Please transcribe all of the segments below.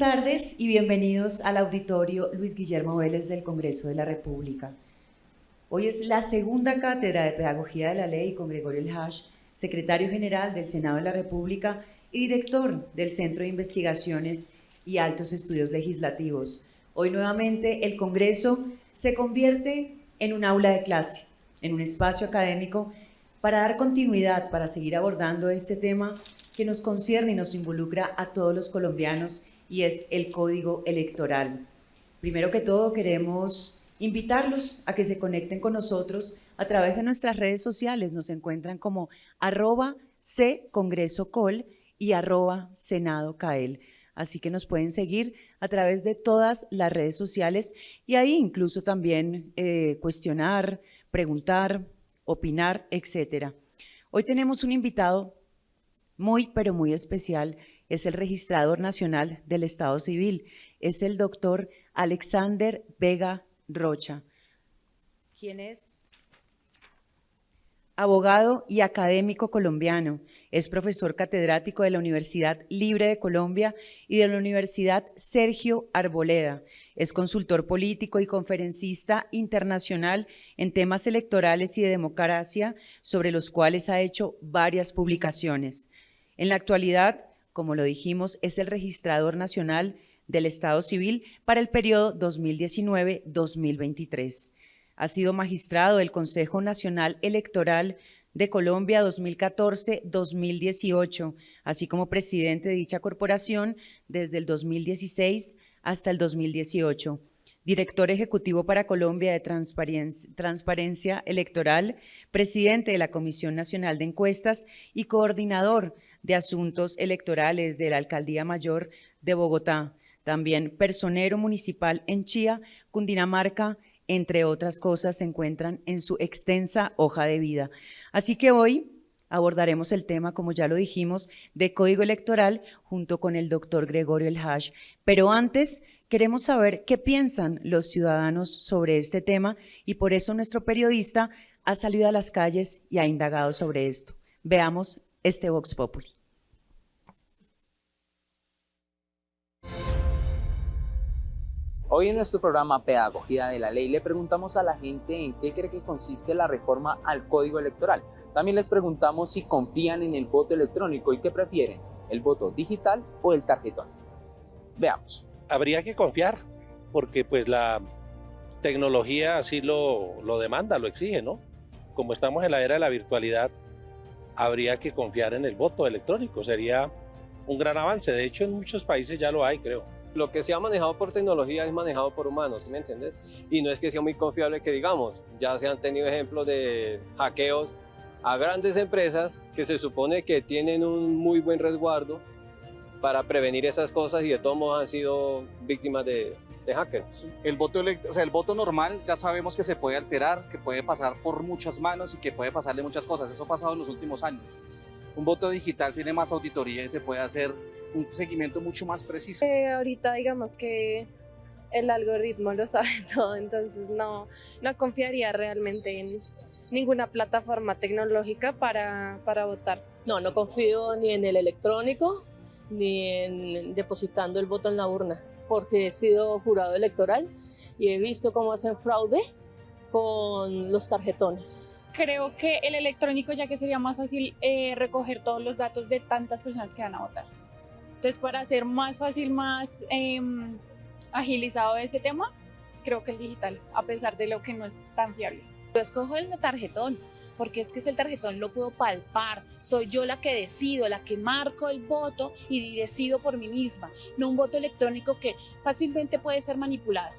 tardes y bienvenidos al auditorio Luis Guillermo Vélez del Congreso de la República. Hoy es la segunda cátedra de Pedagogía de la Ley con Gregorio El Haj, secretario general del Senado de la República y director del Centro de Investigaciones y Altos Estudios Legislativos. Hoy nuevamente el Congreso se convierte en un aula de clase, en un espacio académico para dar continuidad, para seguir abordando este tema que nos concierne y nos involucra a todos los colombianos, y es el Código Electoral. Primero que todo, queremos invitarlos a que se conecten con nosotros a través de nuestras redes sociales. Nos encuentran como @CongresoCol y @SenadoCael. Así que nos pueden seguir a través de todas las redes sociales y ahí incluso también cuestionar, preguntar, opinar, etcétera. Hoy tenemos un invitado muy, pero muy especial. Es el registrador nacional del Estado Civil. Es el doctor Alexander Vega Rocha, quien es abogado y académico colombiano. Es profesor catedrático de la Universidad Libre de Colombia y de la Universidad Sergio Arboleda. Es consultor político y conferencista internacional en temas electorales y de democracia, sobre los cuales ha hecho varias publicaciones. En la actualidad, como lo dijimos, es el registrador nacional del Estado Civil para el periodo 2019-2023. Ha sido magistrado del Consejo Nacional Electoral de Colombia 2014-2018, así como presidente de dicha corporación desde el 2016 hasta el 2018. Director ejecutivo para Colombia de Transparencia Electoral, presidente de la Comisión Nacional de Encuestas y coordinador de Asuntos Electorales de la Alcaldía Mayor de Bogotá. También personero municipal en Chía, Cundinamarca, entre otras cosas, se encuentran en su extensa hoja de vida. Así que hoy abordaremos el tema, como ya lo dijimos, de Código Electoral junto con el doctor Gregorio El Haj. Pero antes queremos saber qué piensan los ciudadanos sobre este tema y por eso nuestro periodista ha salido a las calles y ha indagado sobre esto. Veamos este Vox Populi. Hoy en nuestro programa Pedagogía de la Ley le preguntamos a la gente en qué cree que consiste la reforma al Código Electoral. También les preguntamos si confían en el voto electrónico y qué prefieren, el voto digital o el tarjetón. Veamos. Habría que confiar, porque pues la tecnología así lo demanda, lo exige, ¿no? Como estamos en la era de la virtualidad, habría que confiar en el voto electrónico, sería un gran avance. De hecho, en muchos países ya lo hay, creo. Lo que se ha manejado por tecnología es manejado por humanos, ¿sí me entiendes? Y no es que sea muy confiable que digamos, ya se han tenido ejemplos de hackeos a grandes empresas que se supone que tienen un muy buen resguardo para prevenir esas cosas y de todos modos han sido víctimas de hackers. El voto normal ya sabemos que se puede alterar, que puede pasar por muchas manos y que puede pasarle muchas cosas. Eso ha pasado en los últimos años. Un voto digital tiene más auditoría y se puede hacer un seguimiento mucho más preciso. Ahorita digamos que el algoritmo lo sabe todo, entonces no confiaría realmente en ninguna plataforma tecnológica para votar. No confío ni en el electrónico ni en depositando el voto en la urna, porque he sido jurado electoral y he visto cómo hacen fraude con los tarjetones. Creo que el electrónico, ya que sería más fácil recoger todos los datos de tantas personas que van a votar. Entonces, para hacer más fácil, más agilizado ese tema, creo que el digital, a pesar de lo que no es tan fiable. Yo escojo el tarjetón, porque es que el tarjetón lo puedo palpar, soy yo la que decido, la que marco el voto y decido por mí misma, no un voto electrónico que fácilmente puede ser manipulado.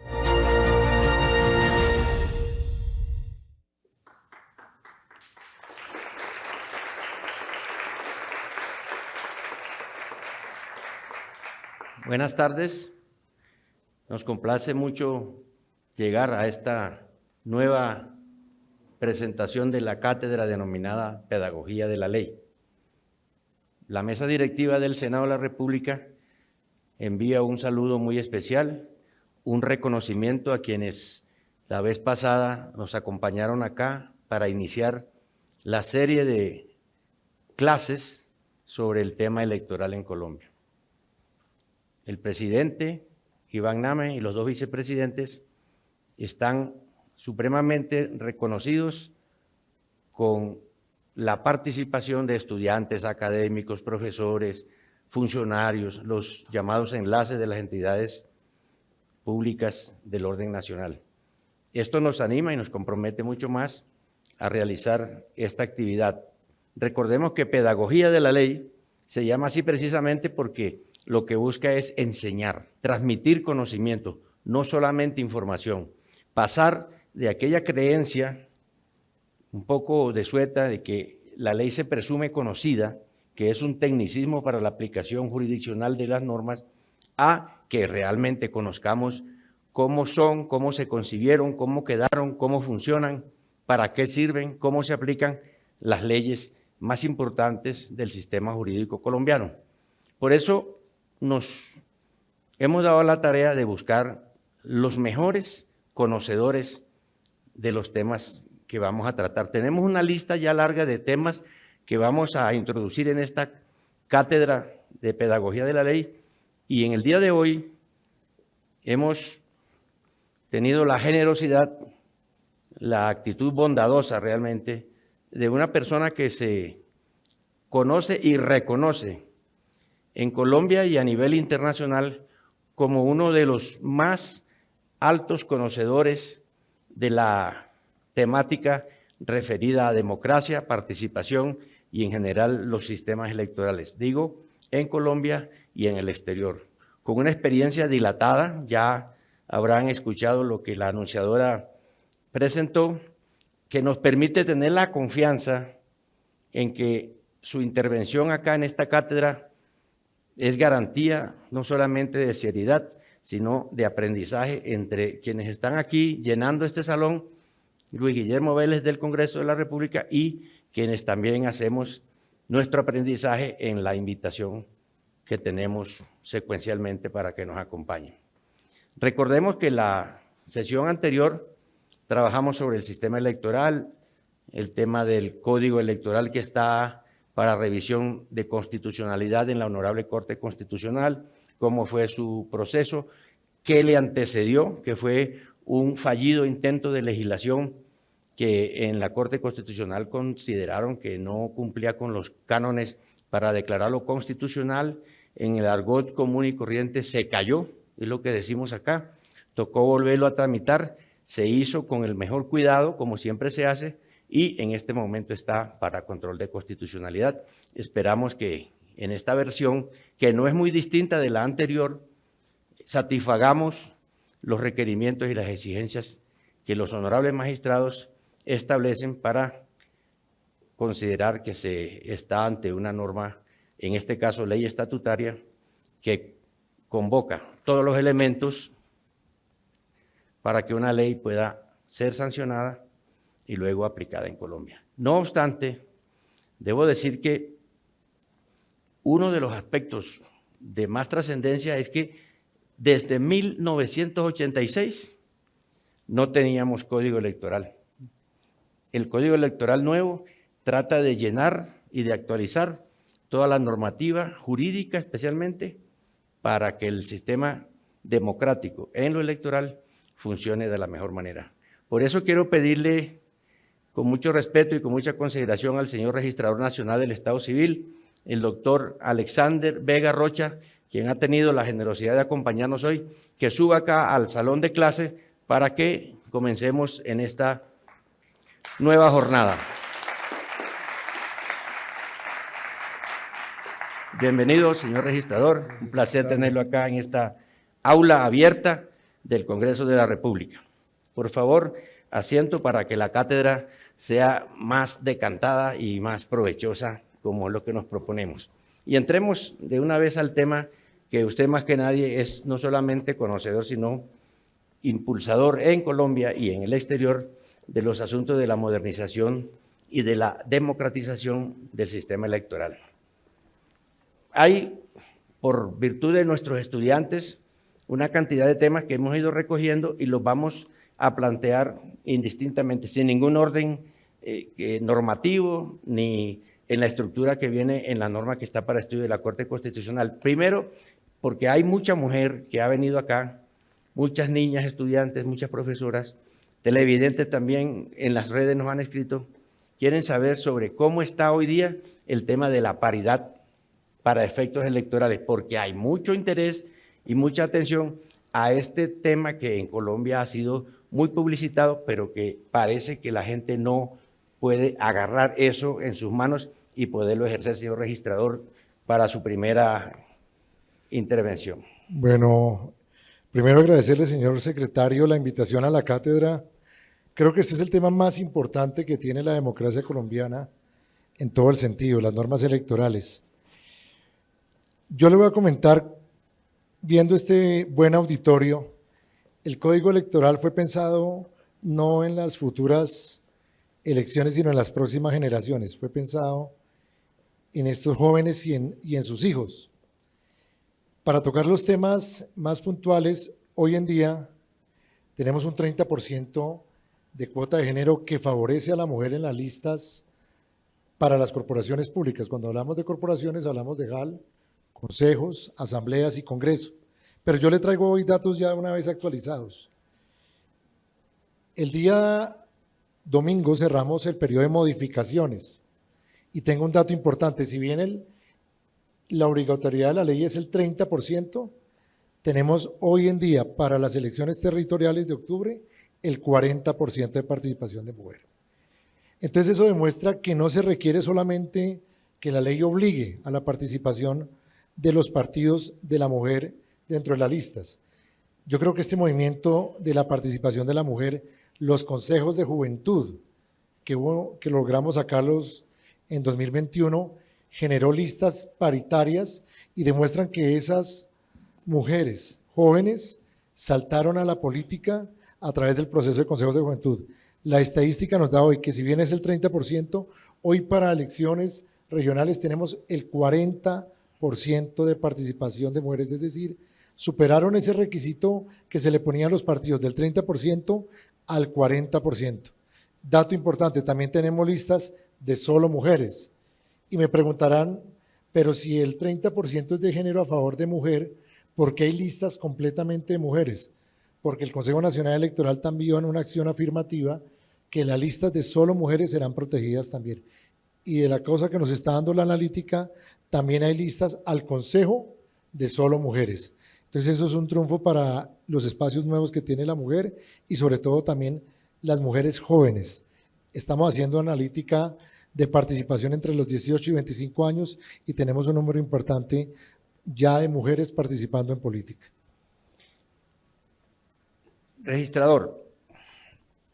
Buenas tardes, nos complace mucho llegar a esta nueva presentación de la cátedra denominada Pedagogía de la Ley. La mesa directiva del Senado de la República envía un saludo muy especial, un reconocimiento a quienes la vez pasada nos acompañaron acá para iniciar la serie de clases sobre el tema electoral en Colombia. el presidente Iván Name y los dos vicepresidentes están supremamente reconocidos con la participación de estudiantes, académicos, profesores, funcionarios, los llamados enlaces de las entidades públicas del orden nacional. Esto nos anima y nos compromete mucho más a realizar esta actividad. Recordemos que pedagogía de la ley se llama así precisamente porque lo que busca es enseñar, transmitir conocimiento, no solamente información, pasar de aquella creencia un poco desueta de que la ley se presume conocida, que es un tecnicismo para la aplicación jurisdiccional de las normas, a que realmente conozcamos cómo son, cómo se concibieron, cómo quedaron, cómo funcionan, para qué sirven, cómo se aplican las leyes más importantes del sistema jurídico colombiano. Por eso nos hemos dado la tarea de buscar los mejores conocedores de los temas que vamos a tratar. Tenemos una lista ya larga de temas que vamos a introducir en esta cátedra de pedagogía de la ley, y en el día de hoy hemos tenido la generosidad, la actitud bondadosa realmente de una persona que se conoce y reconoce en Colombia y a nivel internacional como uno de los más altos conocedores de la temática referida a democracia, participación y en general los sistemas electorales. Digo, en Colombia y en el exterior. Con una experiencia dilatada, ya habrán escuchado lo que la anunciadora presentó, que nos permite tener la confianza en que su intervención acá en esta cátedra es garantía no solamente de seriedad, sino de aprendizaje entre quienes están aquí llenando este salón, Luis Guillermo Vélez del Congreso de la República, y quienes también hacemos nuestro aprendizaje en la invitación que tenemos secuencialmente para que nos acompañen. Recordemos que la sesión anterior trabajamos sobre el sistema electoral, el tema del código electoral que está para revisión de constitucionalidad en la Honorable Corte Constitucional, cómo fue su proceso, qué le antecedió, que fue un fallido intento de legislación que en la Corte Constitucional consideraron que no cumplía con los cánones para declararlo constitucional. En el argot común y corriente se cayó, es lo que decimos acá, tocó volverlo a tramitar, se hizo con el mejor cuidado, como siempre se hace, y en este momento está para control de constitucionalidad. Esperamos que en esta versión, que no es muy distinta de la anterior, satisfagamos los requerimientos y las exigencias que los honorables magistrados establecen para considerar que se está ante una norma, en este caso ley estatutaria, que convoca todos los elementos para que una ley pueda ser sancionada y luego aplicada en Colombia. No obstante, debo decir que uno de los aspectos de más trascendencia es que desde 1986 no teníamos código electoral. El código electoral nuevo trata de llenar y de actualizar toda la normativa jurídica, especialmente para que el sistema democrático en lo electoral funcione de la mejor manera. Por eso quiero pedirle con mucho respeto y con mucha consideración al señor Registrador Nacional del Estado Civil, el doctor Alexander Vega Rocha, quien ha tenido la generosidad de acompañarnos hoy, que suba acá al salón de clase para que comencemos en esta nueva jornada. Bienvenido, señor registrador, un placer tenerlo acá en esta aula abierta del Congreso de la República. Por favor, asiento para que la cátedra sea más decantada y más provechosa, como es lo que nos proponemos. Y entremos de una vez al tema que usted más que nadie es no solamente conocedor, sino impulsador en Colombia y en el exterior de los asuntos de la modernización y de la democratización del sistema electoral. Hay, por virtud de nuestros estudiantes, una cantidad de temas que hemos ido recogiendo y los vamos a plantear indistintamente, sin ningún orden normativo ni en la estructura que viene en la norma que está para estudio de la Corte Constitucional. Primero, porque hay mucha mujer que ha venido acá, muchas niñas, estudiantes, muchas profesoras, televidentes también en las redes nos han escrito, quieren saber sobre cómo está hoy día el tema de la paridad para efectos electorales, porque hay mucho interés y mucha atención a este tema que en Colombia ha sido muy publicitado, pero que parece que la gente no puede agarrar eso en sus manos y poderlo ejercer, señor registrador, para su primera intervención. Bueno, primero agradecerle, señor secretario, la invitación a la cátedra. Creo que este es el tema más importante que tiene la democracia colombiana en todo el sentido, las normas electorales. Yo le voy a comentar, viendo este buen auditorio, el Código Electoral fue pensado no en las futuras elecciones, sino en las próximas generaciones. Fue pensado en estos jóvenes y en sus hijos. Para tocar los temas más puntuales, hoy en día tenemos un 30% de cuota de género que favorece a la mujer en las listas para las corporaciones públicas. Cuando hablamos de corporaciones, hablamos de GAL, consejos, asambleas y congreso. Pero yo le traigo hoy datos ya una vez actualizados. El día domingo cerramos el periodo de modificaciones y tengo un dato importante. Si bien la obligatoriedad de la ley es el 30%, tenemos hoy en día para las elecciones territoriales de octubre el 40% de participación de mujer. Entonces eso demuestra que no se requiere solamente que la ley obligue a la participación de los partidos de la mujer dentro de las listas. Yo creo que este movimiento de la participación de la mujer, los consejos de juventud que logramos sacarlos en 2021, generó listas paritarias y demuestran que esas mujeres jóvenes saltaron a la política a través del proceso de consejos de juventud. La estadística nos da hoy que si bien es el 30%, hoy para elecciones regionales tenemos el 40% de participación de mujeres, es decir, superaron ese requisito que se le ponía a los partidos del 30% al 40%. Dato importante, también tenemos listas de solo mujeres. Y me preguntarán, pero si el 30% es de género a favor de mujer, ¿por qué hay listas completamente de mujeres? Porque el Consejo Nacional Electoral también en una acción afirmativa que las listas de solo mujeres serán protegidas también. Y de la cosa que nos está dando la analítica, también hay listas al Consejo de solo mujeres. Entonces eso es un triunfo para los espacios nuevos que tiene la mujer y sobre todo también las mujeres jóvenes. Estamos haciendo analítica de participación entre los 18 y 25 años y tenemos un número importante ya de mujeres participando en política. Registrador,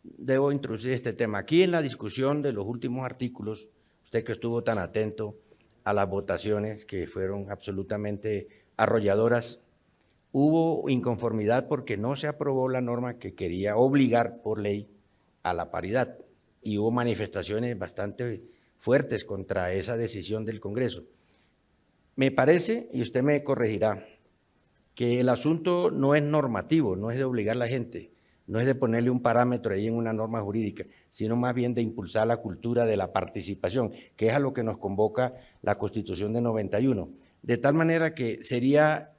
debo introducir este tema. Aquí en la discusión de los últimos artículos, usted que estuvo tan atento a las votaciones que fueron absolutamente arrolladoras, hubo inconformidad porque no se aprobó la norma que quería obligar por ley a la paridad y hubo manifestaciones bastante fuertes contra esa decisión del Congreso. Me parece, y usted me corregirá, que el asunto no es normativo, no es de obligar a la gente, no es de ponerle un parámetro ahí en una norma jurídica, sino más bien de impulsar la cultura de la participación, que es a lo que nos convoca la Constitución de 91. De tal manera que sería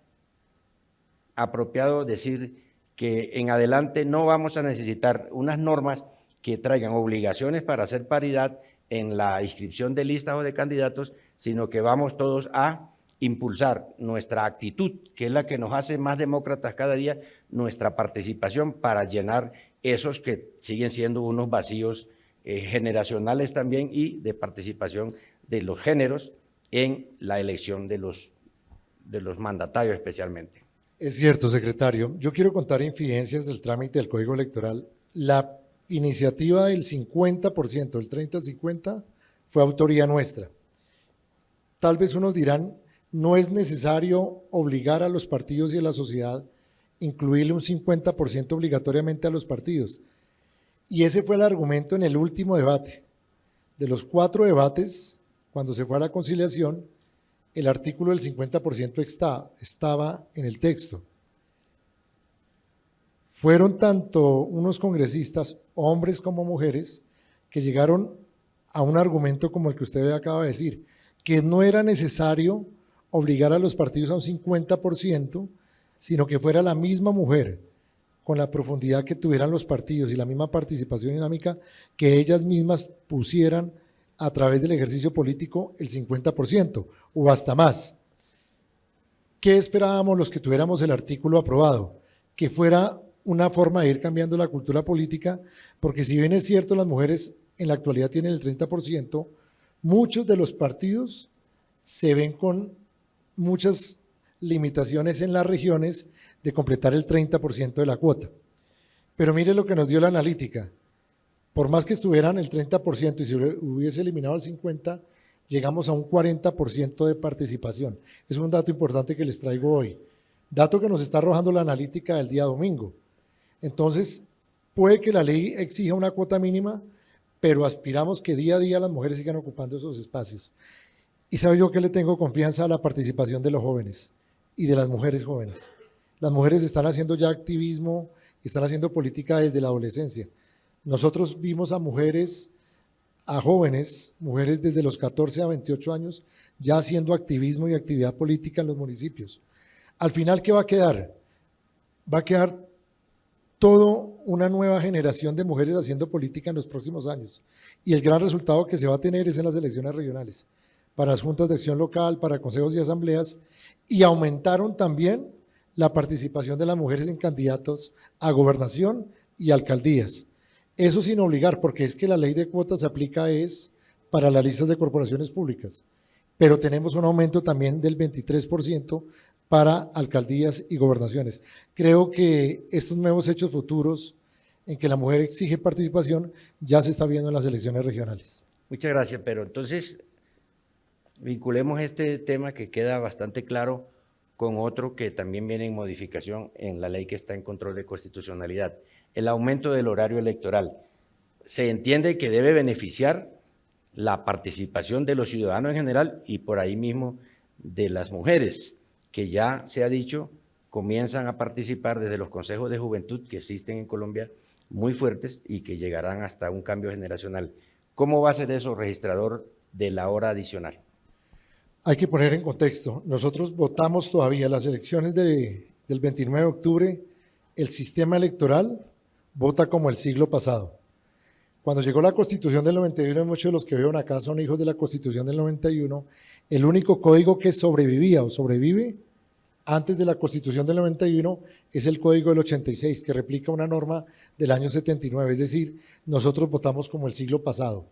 apropiado decir que en adelante no vamos a necesitar unas normas que traigan obligaciones para hacer paridad en la inscripción de listas o de candidatos, sino que vamos todos a impulsar nuestra actitud, que es la que nos hace más demócratas cada día, nuestra participación para llenar esos que siguen siendo unos vacíos generacionales también y de participación de los géneros en la elección de los mandatarios especialmente. Es cierto, secretario. Yo quiero contar infidencias del trámite del Código Electoral. La iniciativa del 50%, del 30 al 50, fue autoría nuestra. Tal vez unos dirán, no es necesario obligar a los partidos y a la sociedad incluirle un 50% obligatoriamente a los partidos. Y ese fue el argumento en el último debate. De los 4 debates, cuando se fue a la conciliación, el artículo del 50% estaba en el texto. Fueron tanto unos congresistas, hombres como mujeres, que llegaron a un argumento como el que usted acaba de decir, que no era necesario obligar a los partidos a un 50%, sino que fuera la misma mujer, con la profundidad que tuvieran los partidos y la misma participación dinámica, que ellas mismas pusieran a través del ejercicio político el 50% o hasta más. ¿Qué esperábamos los que tuviéramos el artículo aprobado? Que fuera una forma de ir cambiando la cultura política, porque si bien es cierto las mujeres en la actualidad tienen el 30%, muchos de los partidos se ven con muchas limitaciones en las regiones de completar el 30% de la cuota. Pero mire lo que nos dio la analítica. Por más que estuvieran el 30% y se hubiese eliminado el 50%, llegamos a un 40% de participación. Es un dato importante que les traigo hoy. Dato que nos está arrojando la analítica del día domingo. Entonces, puede que la ley exija una cuota mínima, pero aspiramos que día a día las mujeres sigan ocupando esos espacios. Y sabe yo que le tengo confianza a la participación de los jóvenes y de las mujeres jóvenes. Las mujeres están haciendo ya activismo, están haciendo política desde la adolescencia. Nosotros vimos a mujeres, a jóvenes, mujeres desde los 14 a 28 años, ya haciendo activismo y actividad política en los municipios. Al final, ¿qué va a quedar? Va a quedar toda una nueva generación de mujeres haciendo política en los próximos años. Y el gran resultado que se va a tener es en las elecciones regionales, para las juntas de acción local, para consejos y asambleas, y aumentaron también la participación de las mujeres en candidatos a gobernación y alcaldías. Eso sin obligar, porque es que la ley de cuotas se aplica para las listas de corporaciones públicas, pero tenemos un aumento también del 23% para alcaldías y gobernaciones. Creo que estos nuevos hechos futuros en que la mujer exige participación ya se está viendo en las elecciones regionales. Muchas gracias, pero entonces vinculemos este tema que queda bastante claro con otro que también viene en modificación en la ley que está en control de constitucionalidad, el aumento del horario electoral. Se entiende que debe beneficiar la participación de los ciudadanos en general y por ahí mismo de las mujeres, que ya se ha dicho, comienzan a participar desde los consejos de juventud que existen en Colombia muy fuertes y que llegarán hasta un cambio generacional. ¿Cómo va a ser eso, registrador, de la hora adicional? Hay que poner en contexto, nosotros votamos todavía las elecciones del 29 de octubre, el sistema electoral vota como el siglo pasado. Cuando llegó la Constitución del 91, muchos de los que vieron acá son hijos de la Constitución del 91, el único código que sobrevivía o sobrevive antes de la Constitución del 91 es el Código del 86, que replica una norma del año 79, es decir, nosotros votamos como el siglo pasado,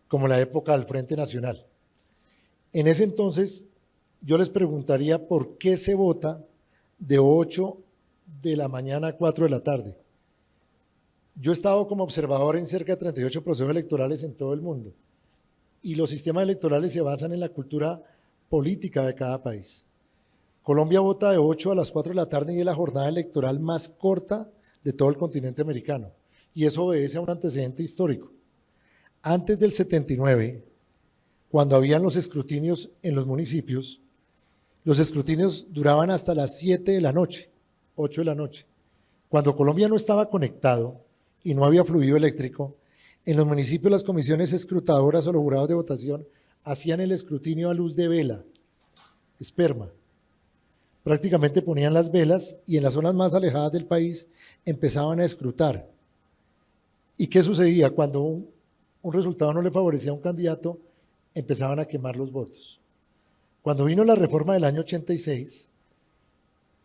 como la época del Frente Nacional. En ese entonces, yo les preguntaría por qué se vota de 8 de la mañana a 4 de la tarde. Yo he estado como observador en cerca de 38 procesos electorales en todo el mundo y los sistemas electorales se basan en la cultura política de cada país. Colombia vota de 8 a las 4 de la tarde y es la jornada electoral más corta de todo el continente americano y eso obedece a un antecedente histórico. Antes del 79, cuando habían los escrutinios en los municipios, los escrutinios duraban hasta las 7 de la noche, 8 de la noche. Cuando Colombia no estaba conectado y no había fluido eléctrico, en los municipios las comisiones escrutadoras o los jurados de votación hacían el escrutinio a luz de vela, esperma. Prácticamente ponían las velas y en las zonas más alejadas del país empezaban a escrutar. ¿Y qué sucedía? Cuando un resultado no le favorecía a un candidato, empezaban a quemar los votos. Cuando vino la reforma del año 86,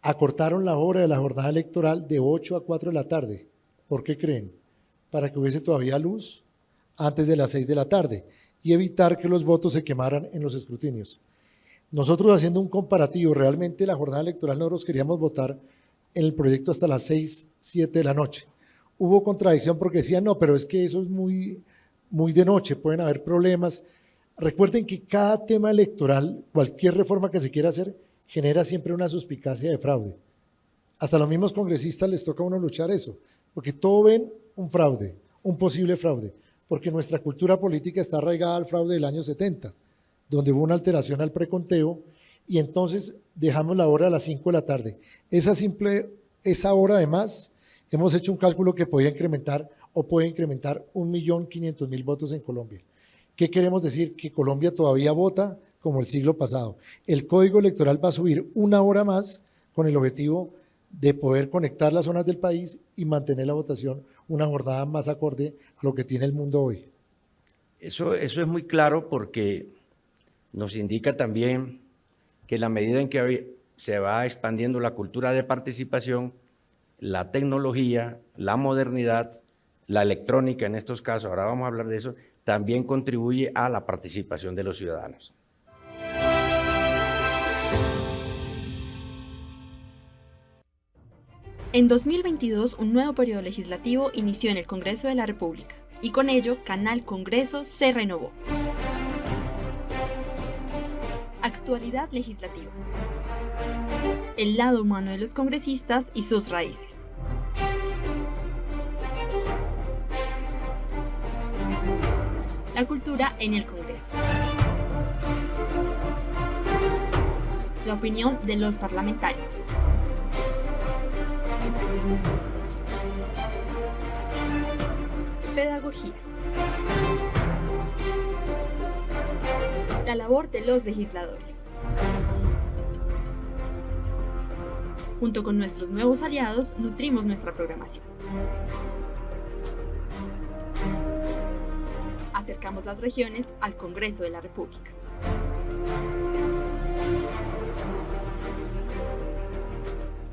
acortaron la hora de la jornada electoral de 8 a 4 de la tarde. ¿Por qué creen? Para que hubiese todavía luz antes de las 6 de la tarde y evitar que los votos se quemaran en los escrutinios. Nosotros haciendo un comparativo, realmente la jornada electoral nosotros queríamos votar en el proyecto hasta las 6, 7 de la noche. Hubo contradicción porque decían, no, pero es que eso es muy de noche, pueden haber problemas. Recuerden que cada tema electoral, cualquier reforma que se quiera hacer, genera siempre una suspicacia de fraude. Hasta los mismos congresistas les toca a uno luchar eso, porque todo ven un fraude, un posible fraude, porque nuestra cultura política está arraigada al fraude del año 70, donde hubo una alteración al preconteo y entonces dejamos la hora a las 5 de la tarde. Esa hora además, hemos hecho un cálculo que podía incrementar o puede incrementar 1.500.000 votos en Colombia. ¿Qué queremos decir? Que Colombia todavía vota como el siglo pasado. El código electoral va a subir 1 hora más con el objetivo de poder conectar las zonas del país y mantener la votación una jornada más acorde a lo que tiene el mundo hoy. Eso es muy claro porque nos indica también que en la medida en que se va expandiendo la cultura de participación, la tecnología, la modernidad, la electrónica en estos casos, ahora vamos a hablar de eso, también contribuye a la participación de los ciudadanos. En 2022, un nuevo periodo legislativo inició en el Congreso de la República y con ello, Canal Congreso se renovó. Actualidad legislativa. El lado humano de los congresistas y sus raíces. La cultura en el Congreso. La opinión de los parlamentarios. Pedagogía. La labor de los legisladores. Junto con nuestros nuevos aliados, nutrimos nuestra programación. Acercamos las regiones al Congreso de la República.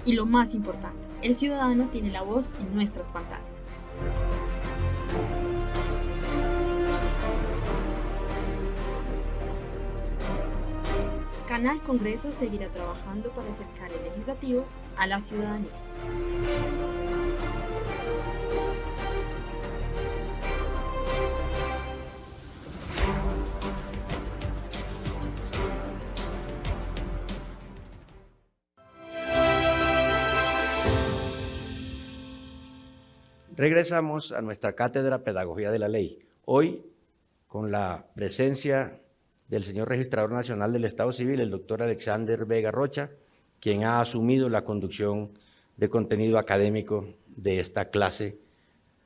Y lo más importante, el ciudadano tiene la voz en nuestras pantallas. Canal Congreso seguirá trabajando para acercar el legislativo a la ciudadanía. Regresamos a nuestra cátedra Pedagogía de la Ley. Hoy, con la presencia del señor Registrador Nacional del Estado Civil, el doctor Alexander Vega Rocha, quien ha asumido la conducción de contenido académico de esta clase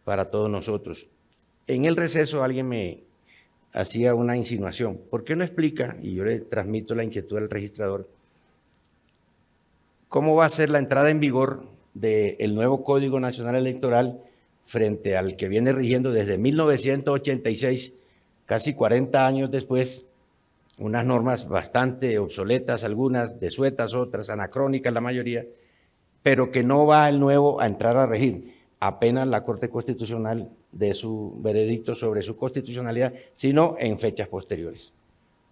para todos nosotros. En el receso alguien me hacía una insinuación. ¿Por qué no explica, y yo le transmito la inquietud al registrador, cómo va a ser la entrada en vigor del nuevo Código Nacional Electoral frente al que viene rigiendo desde 1986, casi 40 años después, unas normas bastante obsoletas, algunas desuetas, otras anacrónicas, la mayoría, pero que no va el nuevo a entrar a regir. Apenas la Corte Constitucional dé su veredicto sobre su constitucionalidad, sino en fechas posteriores.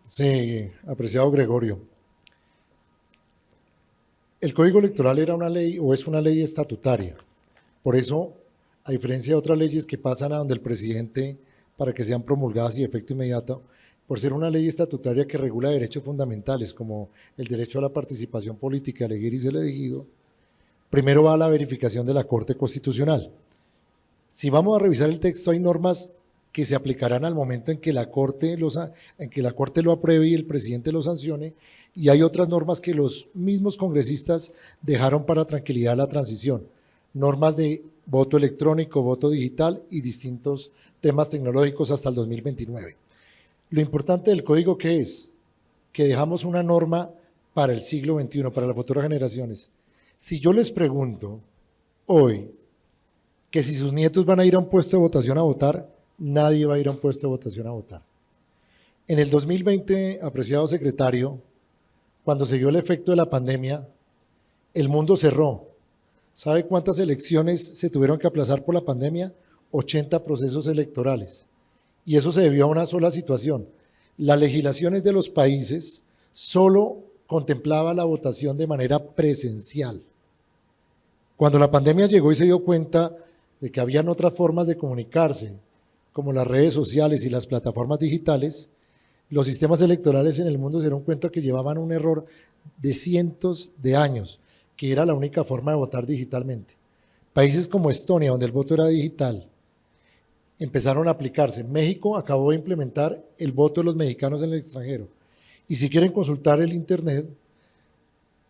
Sí, apreciado Gregorio. El Código Electoral era una ley o es una ley estatutaria. Por eso, a diferencia de otras leyes que pasan a donde el presidente para que sean promulgadas y de efecto inmediato, por ser una ley estatutaria que regula derechos fundamentales como el derecho a la participación política, elegir y ser elegido, primero va a la verificación de la Corte Constitucional. Si vamos a revisar el texto, hay normas que se aplicarán al momento en que la Corte lo apruebe y el presidente lo sancione, y hay otras normas que los mismos congresistas dejaron para tranquilidad de la transición, normas de voto electrónico, voto digital y distintos temas tecnológicos hasta el 2029. Lo importante del código, ¿qué es? Que dejamos una norma para el siglo XXI, para las futuras generaciones. Si yo les pregunto hoy que si sus nietos van a ir a un puesto de votación a votar, nadie va a ir a un puesto de votación a votar. En el 2020, apreciado secretario, cuando se dio el efecto de la pandemia, el mundo cerró. ¿Sabe cuántas elecciones se tuvieron que aplazar por la pandemia? 80 procesos electorales. Y eso se debió a una sola situación. Las legislaciones de los países solo contemplaba la votación de manera presencial. Cuando la pandemia llegó y se dio cuenta de que habían otras formas de comunicarse, como las redes sociales y las plataformas digitales, los sistemas electorales en el mundo se dieron cuenta que llevaban un error de cientos de años, que era la única forma de votar digitalmente. Países como Estonia, donde el voto era digital, empezaron a aplicarse. México acabó de implementar el voto de los mexicanos en el extranjero. Y si quieren consultar el internet,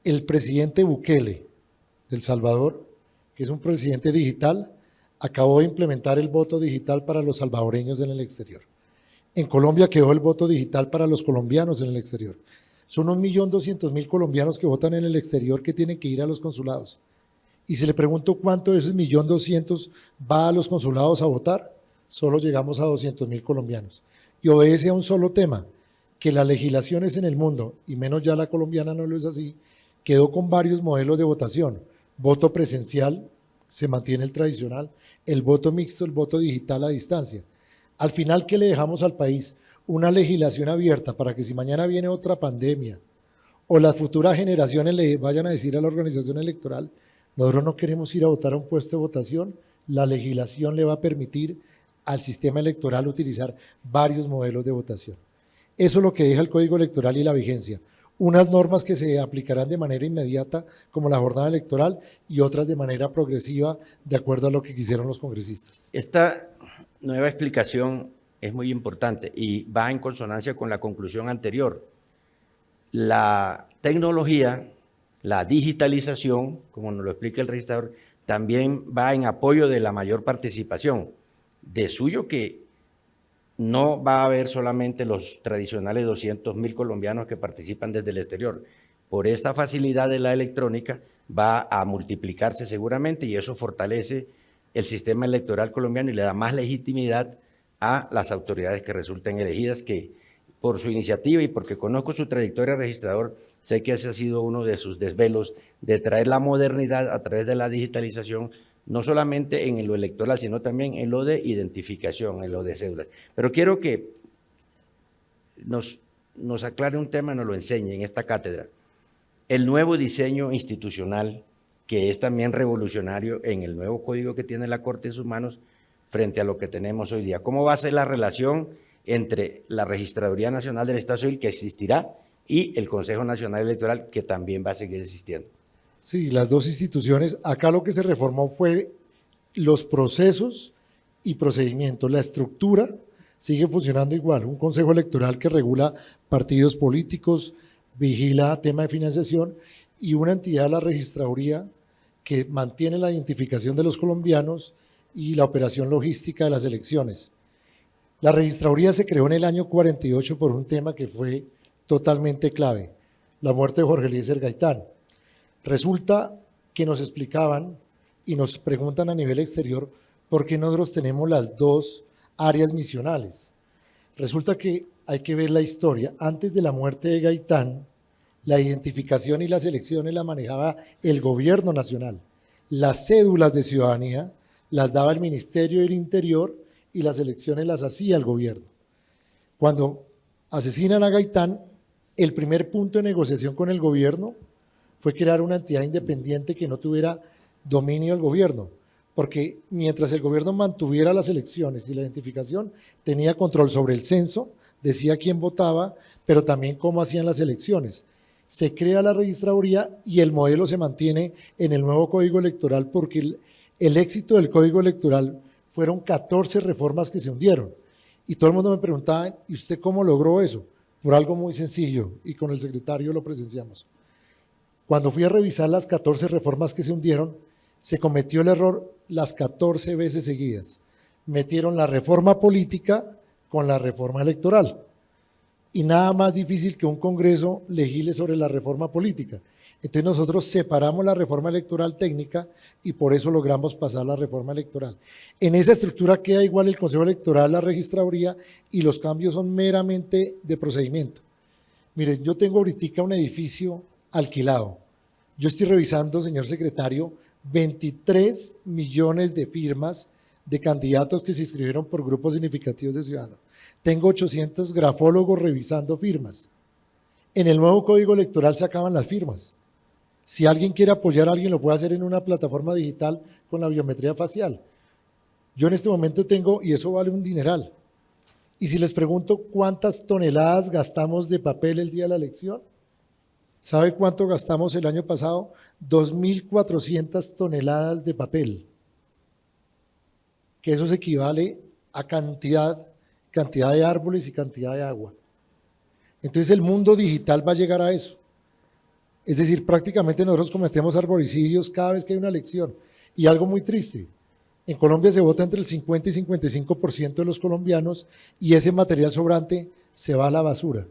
el presidente Bukele de El Salvador, que es un presidente digital, acabó de implementar el voto digital para los salvadoreños en el exterior. En Colombia quedó el voto digital para los colombianos en el exterior. Son 1.200.000 colombianos que votan en el exterior que tienen que ir a los consulados. Y si le pregunto cuánto de esos 1.200.000 va a los consulados a votar, solo llegamos a 200.000 colombianos. Y obedece a un solo tema, que las legislaciones en el mundo, y menos ya la colombiana no lo es así, quedó con varios modelos de votación. Voto presencial, se mantiene el tradicional, el voto mixto, el voto digital a distancia. Al final, ¿qué le dejamos al país? Una legislación abierta para que si mañana viene otra pandemia o las futuras generaciones le vayan a decir a la organización electoral, nosotros no queremos ir a votar a un puesto de votación, la legislación le va a permitir al sistema electoral utilizar varios modelos de votación. Eso es lo que deja el Código Electoral y la vigencia. Unas normas que se aplicarán de manera inmediata, como la jornada electoral, y otras de manera progresiva, de acuerdo a lo que quisieron los congresistas. Esta nueva explicación es muy importante y va en consonancia con la conclusión anterior. La tecnología, la digitalización, como nos lo explica el registrador, también va en apoyo de la mayor participación. De suyo que no va a haber solamente los tradicionales 200.000 colombianos que participan desde el exterior. Por esta facilidad de la electrónica va a multiplicarse seguramente y eso fortalece el sistema electoral colombiano y le da más legitimidad a las autoridades que resulten elegidas, que por su iniciativa y porque conozco su trayectoria registrador, sé que ese ha sido uno de sus desvelos, de traer la modernidad a través de la digitalización, no solamente en lo electoral, sino también en lo de identificación, en lo de cédulas. Pero quiero que nos aclare un tema, nos lo enseñe en esta cátedra. El nuevo diseño institucional, que es también revolucionario en el nuevo código que tiene la Corte en sus manos frente a lo que tenemos hoy día. ¿Cómo va a ser la relación entre la Registraduría Nacional del Estado Civil, que existirá, y el Consejo Nacional Electoral, que también va a seguir existiendo? Sí, las dos instituciones. Acá lo que se reformó fue los procesos y procedimientos. La estructura sigue funcionando igual. Un consejo electoral que regula partidos políticos, vigila tema de financiación, y una entidad, la registraduría, que mantiene la identificación de los colombianos y la operación logística de las elecciones. La registraduría se creó en el año 48 por un tema que fue totalmente clave, la muerte de Jorge Eliezer Gaitán. Resulta que nos explicaban y nos preguntan a nivel exterior por qué nosotros tenemos las dos áreas misionales. Resulta que hay que ver la historia. Antes de la muerte de Gaitán, la identificación y las elecciones las manejaba el gobierno nacional. Las cédulas de ciudadanía las daba el Ministerio del Interior y las elecciones las hacía el gobierno. Cuando asesinan a Gaitán, el primer punto de negociación con el gobierno fue crear una entidad independiente que no tuviera dominio del gobierno, porque mientras el gobierno mantuviera las elecciones y la identificación, tenía control sobre el censo, decía quién votaba, pero también cómo hacían las elecciones. Se crea la registraduría y el modelo se mantiene en el nuevo Código Electoral porque el éxito del Código Electoral fueron 14 reformas que se hundieron. Y todo el mundo me preguntaba, ¿y usted cómo logró eso? Por algo muy sencillo, y con el secretario lo presenciamos. Cuando fui a revisar las 14 reformas que se hundieron, se cometió el error las 14 veces seguidas. Metieron la reforma política con la reforma electoral. Y nada más difícil que un Congreso legisle sobre la reforma política. Entonces nosotros separamos la reforma electoral técnica y por eso logramos pasar la reforma electoral. En esa estructura queda igual el Consejo Electoral, la registraduría, y los cambios son meramente de procedimiento. Miren, yo tengo ahorita un edificio alquilado. Yo estoy revisando, señor secretario, 23 millones de firmas de candidatos que se inscribieron por grupos significativos de ciudadanos. Tengo 800 grafólogos revisando firmas. En el nuevo Código Electoral se acaban las firmas. Si alguien quiere apoyar a alguien, lo puede hacer en una plataforma digital con la biometría facial. Yo en este momento tengo, y eso vale un dineral. Y si les pregunto cuántas toneladas gastamos de papel el día de la elección, ¿sabe cuánto gastamos el año pasado? 2.400 toneladas de papel. Que eso se equivale a cantidad de árboles y cantidad de agua. Entonces el mundo digital va a llegar a eso. Es decir, prácticamente nosotros cometemos arboricidios cada vez que hay una elección. Y algo muy triste, En Colombia se vota entre el 50 y 55% de los colombianos y ese material sobrante se va a la basura.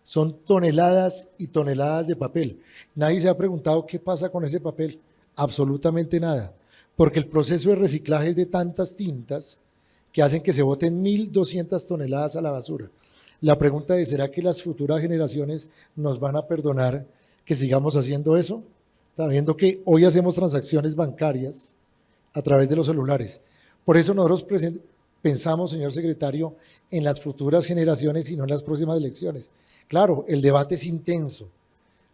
Son toneladas y toneladas de papel. Nadie se ha preguntado qué pasa con ese papel. Absolutamente nada. Porque el proceso de reciclaje es de tantas tintas que hacen que se boten 1.200 toneladas a la basura. La pregunta es, ¿será que las futuras generaciones nos van a perdonar que sigamos haciendo eso? Sabiendo que hoy hacemos transacciones bancarias a través de los celulares. Por eso nosotros pensamos, señor secretario, en las futuras generaciones y no en las próximas elecciones. Claro, el debate es intenso,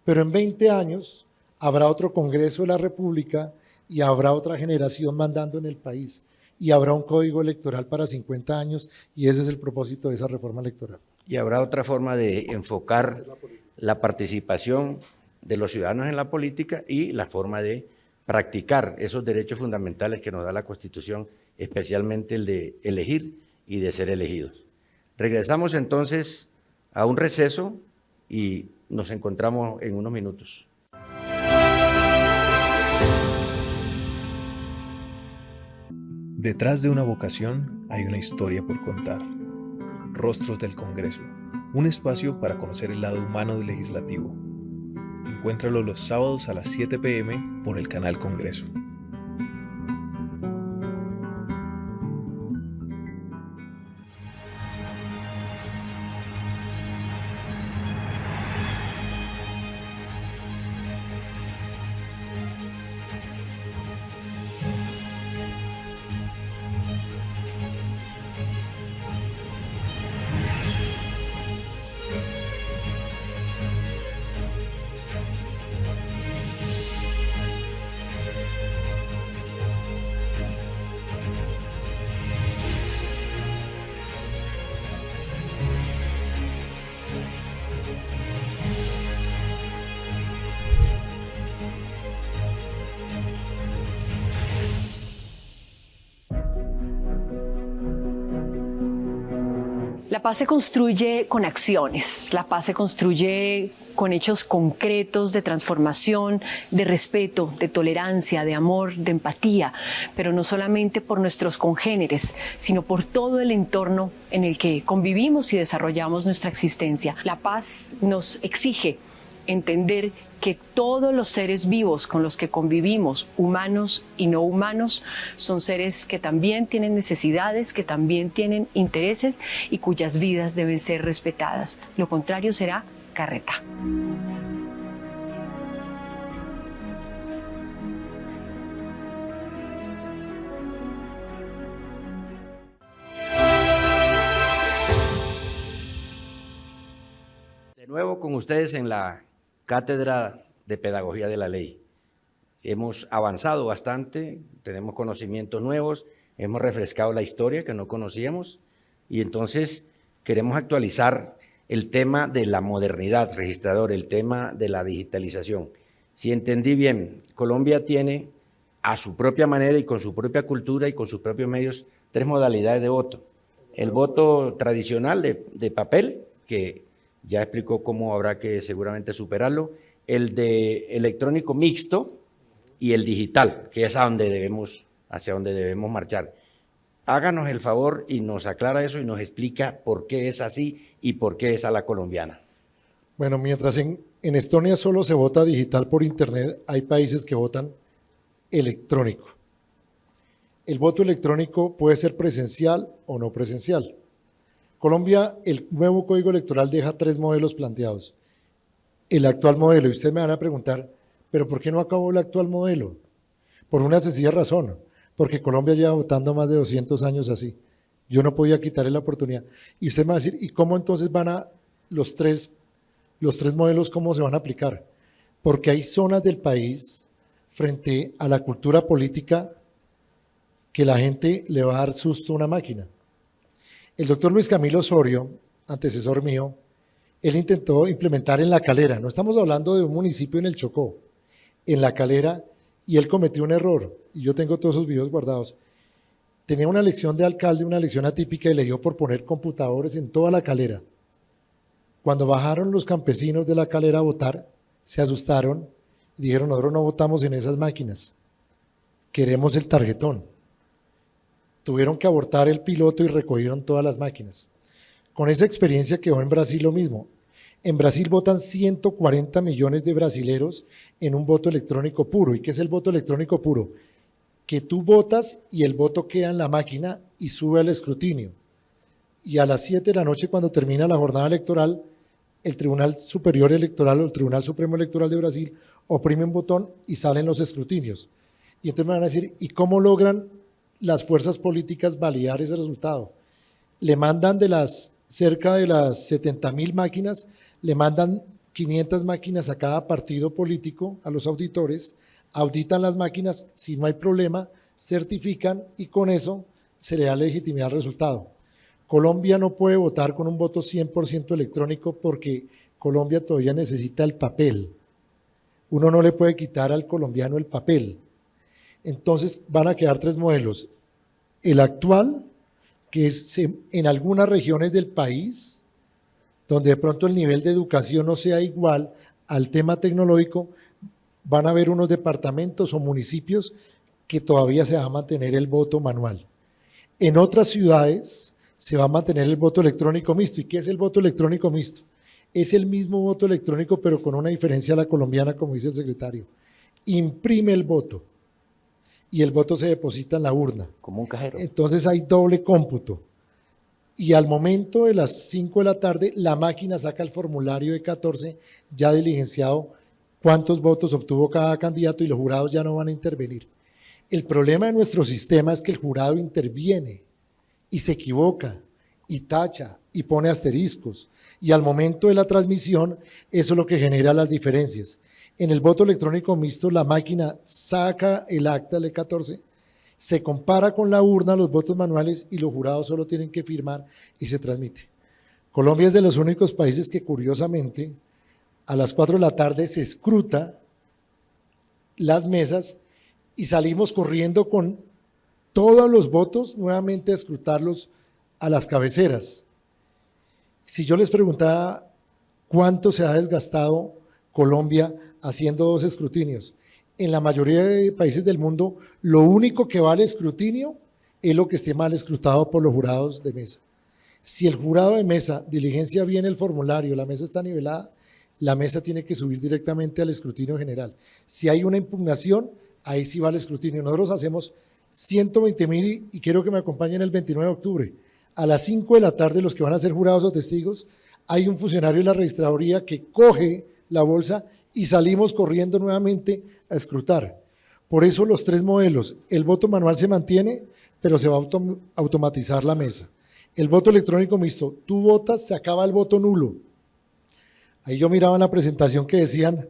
pero en 20 años habrá otro Congreso de la República y habrá otra generación mandando en el país y habrá un código electoral para 50 años y ese es el propósito de esa reforma electoral. Y habrá otra forma de enfocar la participación de los ciudadanos en la política y la forma de practicar esos derechos fundamentales que nos da la Constitución, especialmente el de elegir y de ser elegidos. Regresamos entonces a un receso y nos encontramos en unos minutos. Detrás de una vocación hay una historia por contar. Rostros del Congreso, un espacio para conocer el lado humano del legislativo. Encuéntralo los sábados a las 7 p.m. por el canal Congreso. La paz se construye con acciones, la paz se construye con hechos concretos de transformación, de respeto, de tolerancia, de amor, de empatía, pero no solamente por nuestros congéneres, sino por todo el entorno en el que convivimos y desarrollamos nuestra existencia. La paz nos exige entender que todos los seres vivos con los que convivimos, humanos y no humanos, son seres que también tienen necesidades, que también tienen intereses y cuyas vidas deben ser respetadas. Lo contrario será carreta. De nuevo con ustedes en la Cátedra de Pedagogía de la Ley. Hemos avanzado bastante, tenemos conocimientos nuevos, hemos refrescado la historia que no conocíamos y entonces queremos actualizar el tema de la modernidad, registrador, el tema de la digitalización. Si entendí bien, Colombia tiene a su propia manera y con su propia cultura y con sus propios medios 3 modalidades de voto. El voto tradicional de papel, que ya explicó cómo habrá que seguramente superarlo, el de electrónico mixto y el digital, que es hacia donde debemos marchar. Háganos el favor y nos aclara eso y nos explica por qué es así y por qué es a la colombiana. Bueno, mientras en Estonia solo se vota digital por internet, hay países que votan electrónico. El voto electrónico puede ser presencial o no presencial. Colombia, el nuevo Código Electoral deja 3 modelos planteados. El actual modelo, y ustedes me van a preguntar, ¿pero por qué no acabó el actual modelo? Por una sencilla razón, porque Colombia lleva votando más de 200 años así. Yo no podía quitarle la oportunidad. Y usted me va a decir, ¿y cómo entonces van a los tres modelos, cómo se van a aplicar? Porque hay zonas del país, frente a la cultura política, que la gente le va a dar susto a una máquina. El doctor Luis Camilo Osorio, antecesor mío, él intentó implementar en La Calera, no estamos hablando de un municipio en el Chocó, en La Calera, y él cometió un error, y yo tengo todos esos videos guardados. Tenía una elección de alcalde, una elección atípica, y le dio por poner computadores en toda La Calera. Cuando bajaron los campesinos de La Calera a votar, se asustaron y dijeron, nosotros no votamos en esas máquinas, queremos el tarjetón. Tuvieron que abortar el piloto y recogieron todas las máquinas. Con esa experiencia quedó en Brasil lo mismo. En Brasil votan 140 millones de brasileros en un voto electrónico puro. ¿Y qué es el voto electrónico puro? Que tú votas y el voto queda en la máquina y sube al escrutinio. Y a las 7 de la noche, cuando termina la jornada electoral, el Tribunal Superior Electoral o el Tribunal Supremo Electoral de Brasil oprime un botón y salen los escrutinios. Y entonces me van a decir, ¿y cómo logran las fuerzas políticas validar ese resultado? Le mandan cerca de las 70.000 máquinas, le mandan 500 máquinas a cada partido político, a los auditores, auditan las máquinas, si no hay problema, certifican y con eso se le da legitimidad al resultado. Colombia no puede votar con un voto 100% electrónico porque Colombia todavía necesita el papel. Uno no le puede quitar al colombiano el papel. Entonces van a quedar tres modelos. El actual, que es en algunas regiones del país, donde de pronto el nivel de educación no sea igual al tema tecnológico, van a haber unos departamentos o municipios que todavía se va a mantener el voto manual. En otras ciudades se va a mantener el voto electrónico mixto. ¿Y qué es el voto electrónico mixto? Es el mismo voto electrónico, pero con una diferencia a la colombiana, como dice el secretario. Imprime el voto y el voto se deposita en la urna. Como un cajero. Entonces hay doble cómputo. Y al momento de las 5 de la tarde, la máquina saca el formulario de 14 ya diligenciado cuántos votos obtuvo cada candidato y los jurados ya no van a intervenir. El problema de nuestro sistema es que el jurado interviene y se equivoca y tacha y pone asteriscos. Y al momento de la transmisión, eso es lo que genera las diferencias. En el voto electrónico mixto, la máquina saca el acta del E14, se compara con la urna, los votos manuales y los jurados solo tienen que firmar y se transmite. Colombia es de los únicos países que curiosamente a las 4 de la tarde se escruta las mesas y salimos corriendo con todos los votos nuevamente a escrutarlos a las cabeceras. Si yo les preguntara cuánto se ha desgastado Colombia haciendo 2 escrutinios, en la mayoría de países del mundo lo único que vale escrutinio es lo que esté mal escrutado por los jurados de mesa. Si el jurado de mesa diligencia bien el formulario, la mesa está nivelada, la mesa tiene que subir directamente al escrutinio general. Si hay una impugnación, ahí sí va el escrutinio. Nosotros hacemos 120.000 y quiero que me acompañen el 29 de octubre. A las 5 de la tarde, los que van a ser jurados o testigos, hay un funcionario de la registraduría que coge la bolsa y salimos corriendo nuevamente a escrutar. Por eso los 3 modelos, el voto manual se mantiene, pero se va a automatizar la mesa. El voto electrónico mixto, tú votas, se acaba el voto nulo. Ahí yo miraba en la presentación que decían,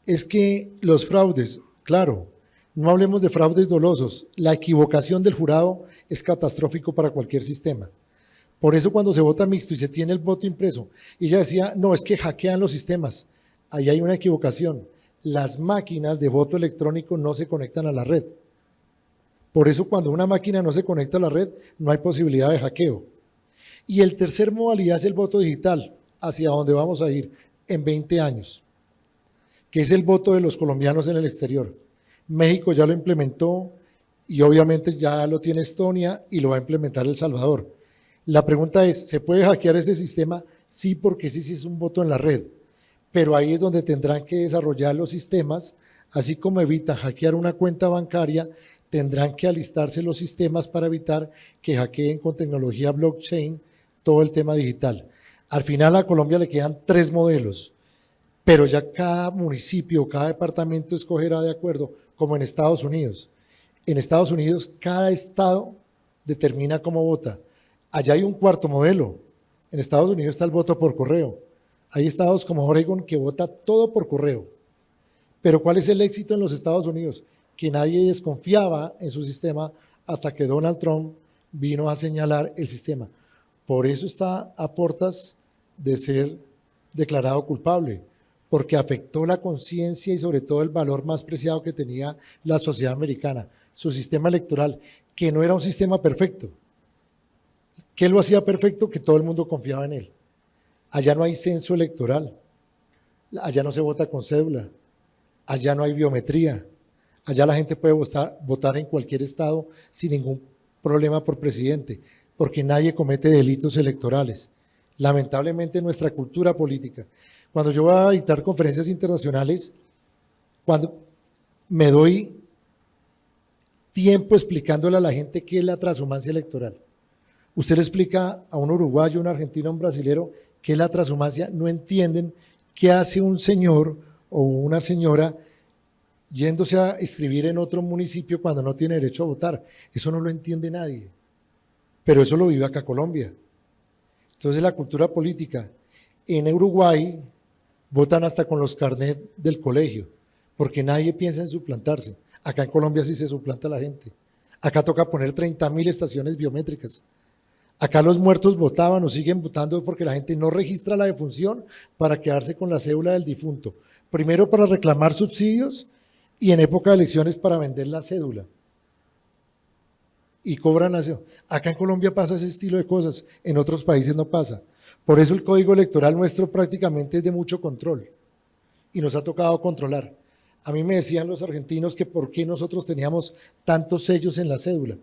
es que los fraudes, claro, no hablemos de fraudes dolosos, la equivocación del jurado es catastrófico para cualquier sistema. Por eso cuando se vota mixto y se tiene el voto impreso, y ella decía, no, es que hackean los sistemas, ahí hay una equivocación. Las máquinas de voto electrónico no se conectan a la red. Por eso cuando una máquina no se conecta a la red, no hay posibilidad de hackeo. Y el tercer modalidad es el voto digital, hacia donde vamos a ir en 20 años, que es el voto de los colombianos en el exterior. México ya lo implementó y obviamente ya lo tiene Estonia y lo va a implementar El Salvador. La pregunta es, ¿se puede hackear ese sistema? Sí, porque sí es un voto en la red, pero ahí es donde tendrán que desarrollar los sistemas, así como evitan hackear una cuenta bancaria, tendrán que alistarse los sistemas para evitar que hackeen con tecnología blockchain todo el tema digital. Al final a Colombia le quedan 3 modelos, pero ya cada municipio, cada departamento escogerá de acuerdo, como en Estados Unidos. En Estados Unidos cada estado determina cómo vota. Allá hay un 4º modelo. En Estados Unidos está el voto por correo. Hay estados como Oregon que vota todo por correo. Pero ¿cuál es el éxito en los Estados Unidos? Que nadie desconfiaba en su sistema hasta que Donald Trump vino a señalar el sistema. Por eso está a puertas de ser declarado culpable, porque afectó la conciencia y sobre todo el valor más preciado que tenía la sociedad americana, su sistema electoral, que no era un sistema perfecto. ¿Qué lo hacía perfecto? Que todo el mundo confiaba en él. Allá no hay censo electoral, allá no se vota con cédula, allá no hay biometría, allá la gente puede votar en cualquier estado sin ningún problema por presidente, porque nadie comete delitos electorales. Lamentablemente nuestra cultura política. Cuando yo voy a dictar conferencias internacionales, cuando me doy tiempo explicándole a la gente qué es la transhumancia electoral. Usted le explica a un uruguayo, un argentino, a un brasilero qué es la transhumancia, no entienden qué hace un señor o una señora yéndose a escribir en otro municipio cuando no tiene derecho a votar. Eso no lo entiende nadie, pero eso lo vive acá Colombia. Entonces la cultura política, en Uruguay votan hasta con los carnets del colegio, porque nadie piensa en suplantarse. Acá en Colombia sí se suplanta la gente. Acá toca poner 30.000 estaciones biométricas. Acá los muertos votaban o siguen votando porque la gente no registra la defunción para quedarse con la cédula del difunto. Primero para reclamar subsidios y en época de elecciones para vender la cédula. Y cobran así. Acá en Colombia pasa ese estilo de cosas, en otros países no pasa. Por eso el código electoral nuestro prácticamente es de mucho control y nos ha tocado controlar. A mí me decían los argentinos que por qué nosotros teníamos tantos sellos en la cédula.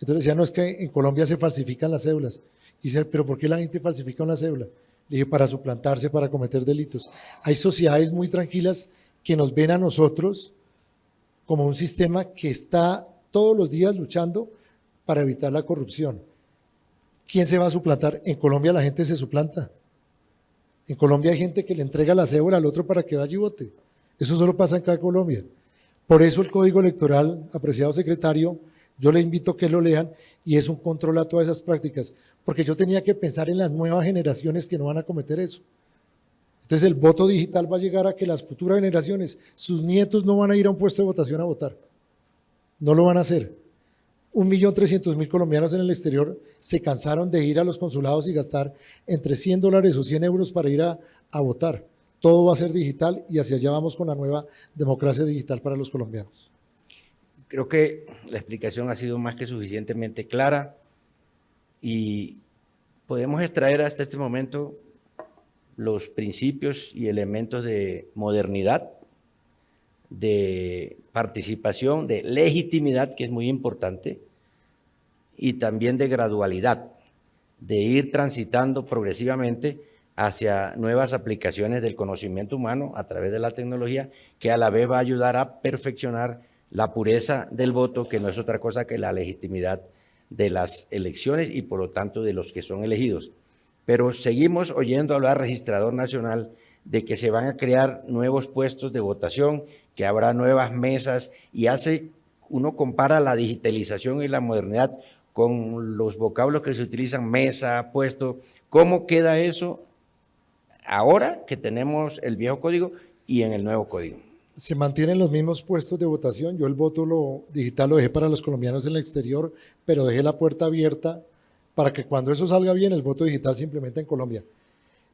Entonces decían, no, es que en Colombia se falsifican las cédulas. Y dice, pero ¿por qué la gente falsifica una cédula? Le dije, para suplantarse, para cometer delitos. Hay sociedades muy tranquilas que nos ven a nosotros como un sistema que está todos los días luchando para evitar la corrupción. ¿Quién se va a suplantar? En Colombia la gente se suplanta. En Colombia hay gente que le entrega la cédula al otro para que vaya y vote. Eso solo pasa acá en Colombia. Por eso el Código Electoral, apreciado secretario, yo le invito a que lo lean y es un control a todas esas prácticas, porque yo tenía que pensar en las nuevas generaciones que no van a cometer eso. Entonces el voto digital va a llegar a que las futuras generaciones, sus nietos no van a ir a un puesto de votación a votar. No lo van a hacer. 1.300.000 colombianos en el exterior se cansaron de ir a los consulados y gastar entre $100 o 100 euros para ir a votar. Todo va a ser digital y hacia allá vamos con la nueva democracia digital para los colombianos. Creo que la explicación ha sido más que suficientemente clara y podemos extraer hasta este momento los principios y elementos de modernidad, de participación, de legitimidad, que es muy importante, y también de gradualidad, de ir transitando progresivamente hacia nuevas aplicaciones del conocimiento humano a través de la tecnología, que a la vez va a ayudar a perfeccionar la pureza del voto, que no es otra cosa que la legitimidad de las elecciones y por lo tanto de los que son elegidos. Pero seguimos oyendo hablar, registrador nacional, de que se van a crear nuevos puestos de votación, que habrá nuevas mesas, y uno compara la digitalización y la modernidad con los vocablos que se utilizan, mesa, puesto. ¿Cómo queda eso ahora que tenemos el viejo código y en el nuevo código? Se mantienen los mismos puestos de votación. Yo el voto digital lo dejé para los colombianos en el exterior, pero dejé la puerta abierta para que cuando eso salga bien, el voto digital se implemente en Colombia.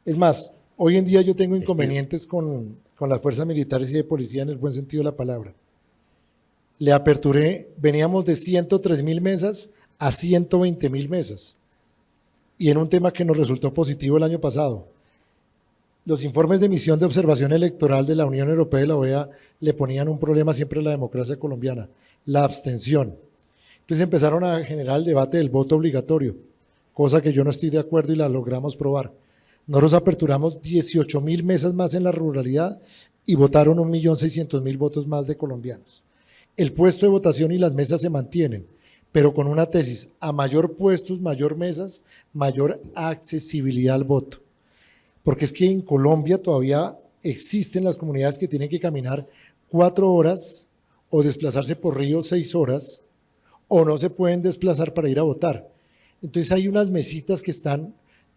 Es más, hoy en día yo tengo inconvenientes con las fuerzas militares y de policía en el buen sentido de la palabra. Le aperturé, veníamos de 103.000 mesas a 120.000 mesas. Y en un tema que nos resultó positivo el año pasado, los informes de misión de observación electoral de la Unión Europea y la OEA le ponían un problema siempre a la democracia colombiana, la abstención. Entonces empezaron a generar el debate del voto obligatorio, cosa que yo no estoy de acuerdo y la logramos probar. Nosotros aperturamos 18.000 mesas más en la ruralidad y votaron 1.600.000 votos más de colombianos. El puesto de votación y las mesas se mantienen, pero con una tesis: a mayor puestos, mayor mesas, mayor accesibilidad al voto. Porque es que en Colombia todavía existen las comunidades que tienen que caminar 4 horas o desplazarse por río 6 horas, o no se pueden desplazar para ir a votar. Entonces hay unas mesitas que están,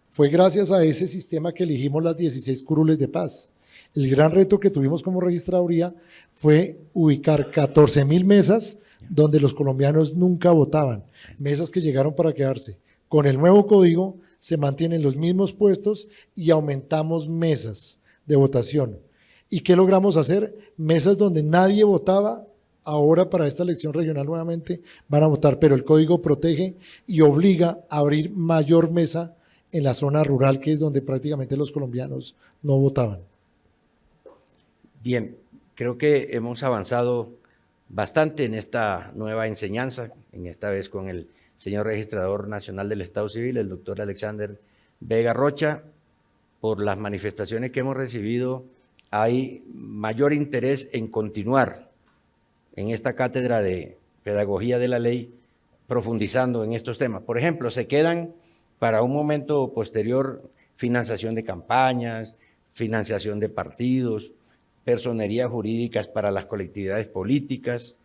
fue gracias a ese sistema que elegimos las 16 curules de paz. El gran reto que tuvimos como registraduría fue ubicar 14.000 mesas donde los colombianos nunca votaban, mesas que llegaron para quedarse. Con el nuevo código se mantienen los mismos puestos y aumentamos mesas de votación. ¿Y qué logramos hacer? Mesas donde nadie votaba, ahora para esta elección regional nuevamente van a votar, pero el código protege y obliga a abrir mayor mesa en la zona rural, que es donde prácticamente los colombianos no votaban. Bien, creo que hemos avanzado bastante en esta nueva enseñanza, en esta vez con el señor registrador nacional del Estado Civil, el doctor Alexander Vega Rocha. Por las manifestaciones que hemos recibido, hay mayor interés en continuar en esta cátedra de Pedagogía de la Ley, profundizando en estos temas. Por ejemplo, se quedan para un momento posterior financiación de campañas, financiación de partidos, personerías jurídicas para las colectividades políticas,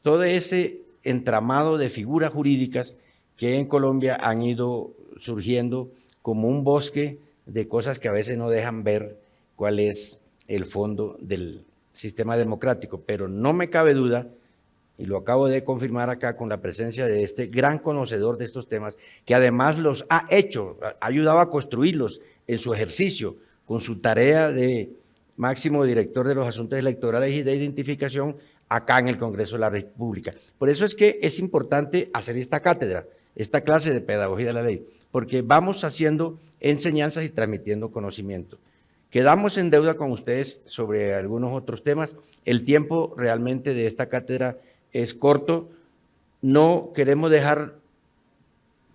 todo ese entramado de figuras jurídicas que en Colombia han ido surgiendo como un bosque de cosas que a veces no dejan ver cuál es el fondo del sistema democrático. Pero no me cabe duda, y lo acabo de confirmar acá con la presencia de este gran conocedor de estos temas, que además los ha hecho, ha ayudado a construirlos en su ejercicio, con su tarea de máximo director de los asuntos electorales y de identificación acá en el Congreso de la República. Por eso es que es importante hacer esta cátedra, esta clase de Pedagogía de la Ley, porque vamos haciendo enseñanzas y transmitiendo conocimiento. Quedamos en deuda con ustedes sobre algunos otros temas. El tiempo realmente de esta cátedra es corto. No queremos dejar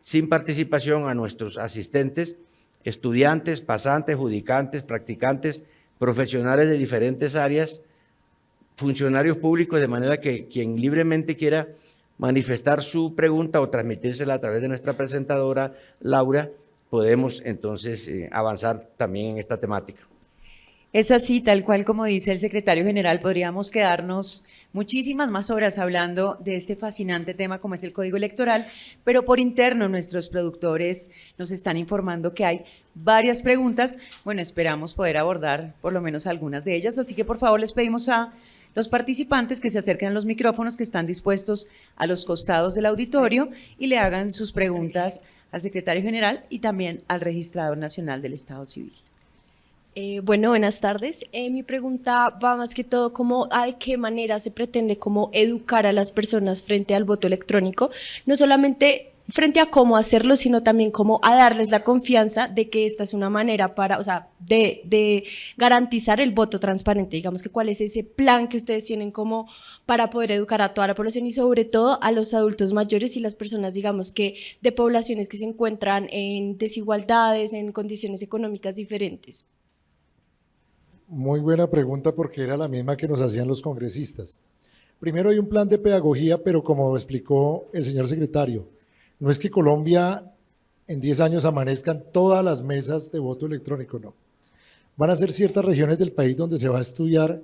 sin participación a nuestros asistentes, estudiantes, pasantes, judicantes, practicantes, profesionales de diferentes áreas, funcionarios públicos, de manera que quien libremente quiera manifestar su pregunta o transmitírsela a través de nuestra presentadora, Laura, podemos entonces avanzar también en esta temática. Es así, tal cual como dice el secretario general, podríamos quedarnos muchísimas más horas hablando de este fascinante tema como es el Código Electoral, pero por interno nuestros productores nos están informando que hay varias preguntas. Bueno, esperamos poder abordar por lo menos algunas de ellas, así que por favor les pedimos a los participantes que se acerquen a los micrófonos que están dispuestos a los costados del auditorio y le hagan sus preguntas al secretario general y también al registrador nacional del Estado Civil. Bueno, buenas tardes. Mi pregunta va más que todo como de qué manera se pretende como educar a las personas frente al voto electrónico, no solamente frente a cómo hacerlo, sino también como a darles la confianza de que esta es una manera para, o sea, de garantizar el voto transparente. Digamos que cuál es ese plan que ustedes tienen como para poder educar a toda la población y sobre todo a los adultos mayores y las personas, digamos que de poblaciones que se encuentran en desigualdades, en condiciones económicas diferentes. Muy buena pregunta porque era la misma que nos hacían los congresistas. Primero hay un plan de pedagogía, pero como explicó el señor secretario, no es que Colombia en 10 años amanezcan todas las mesas de voto electrónico, no. Van a ser ciertas regiones del país donde se va a estudiar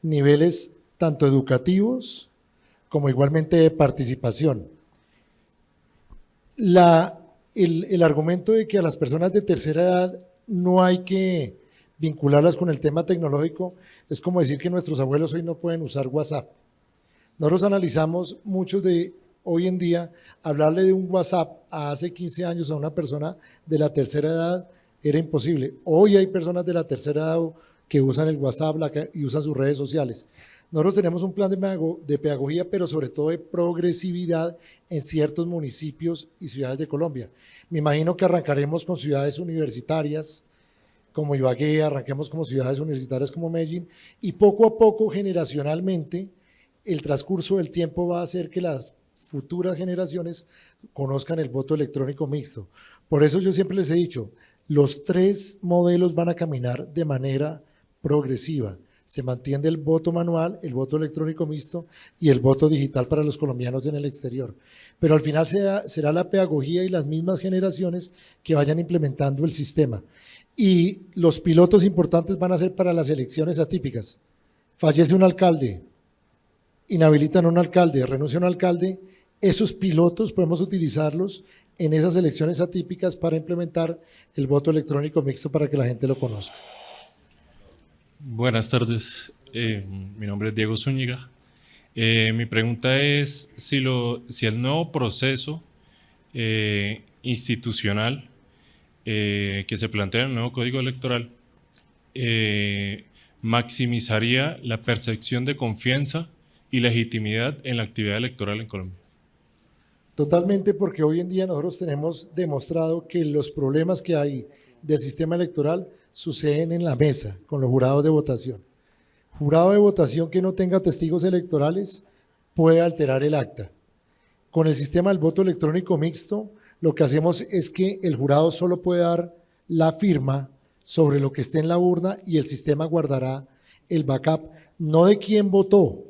niveles tanto educativos como igualmente de participación. El argumento de que a las personas de tercera edad no hay que vincularlas con el tema tecnológico es como decir que nuestros abuelos hoy no pueden usar WhatsApp. Nosotros analizamos muchos de hoy en día, hablarle de un WhatsApp a hace 15 años a una persona de la tercera edad era imposible. Hoy hay personas de la tercera edad que usan el WhatsApp y usan sus redes sociales. Nosotros tenemos un plan de pedagogía, pero sobre todo de progresividad en ciertos municipios y ciudades de Colombia. Me imagino que arrancaremos con ciudades universitarias, como Ibagué, arranquemos como ciudades universitarias como Medellín, y poco a poco, generacionalmente, el transcurso del tiempo va a hacer que las futuras generaciones conozcan el voto electrónico mixto. Por eso yo siempre les he dicho, los tres modelos van a caminar de manera progresiva. Se mantiene el voto manual, el voto electrónico mixto y el voto digital para los colombianos en el exterior. Pero al final será la pedagogía y las mismas generaciones que vayan implementando el sistema. Y los pilotos importantes van a ser para las elecciones atípicas. Fallece un alcalde, inhabilitan a un alcalde, renuncia a un alcalde, esos pilotos podemos utilizarlos en esas elecciones atípicas para implementar el voto electrónico mixto para que la gente lo conozca. Buenas tardes, mi nombre es Diego Zúñiga. Mi pregunta es si el nuevo proceso institucional que se plantea en el nuevo Código Electoral maximizaría la percepción de confianza y legitimidad en la actividad electoral en Colombia. Totalmente, porque hoy en día nosotros tenemos demostrado que los problemas que hay del sistema electoral suceden en la mesa con los jurados de votación. Jurado de votación que no tenga testigos electorales puede alterar el acta. Con el sistema del voto electrónico mixto, lo que hacemos es que el jurado solo puede dar la firma sobre lo que esté en la urna y el sistema guardará el backup, no de quién votó,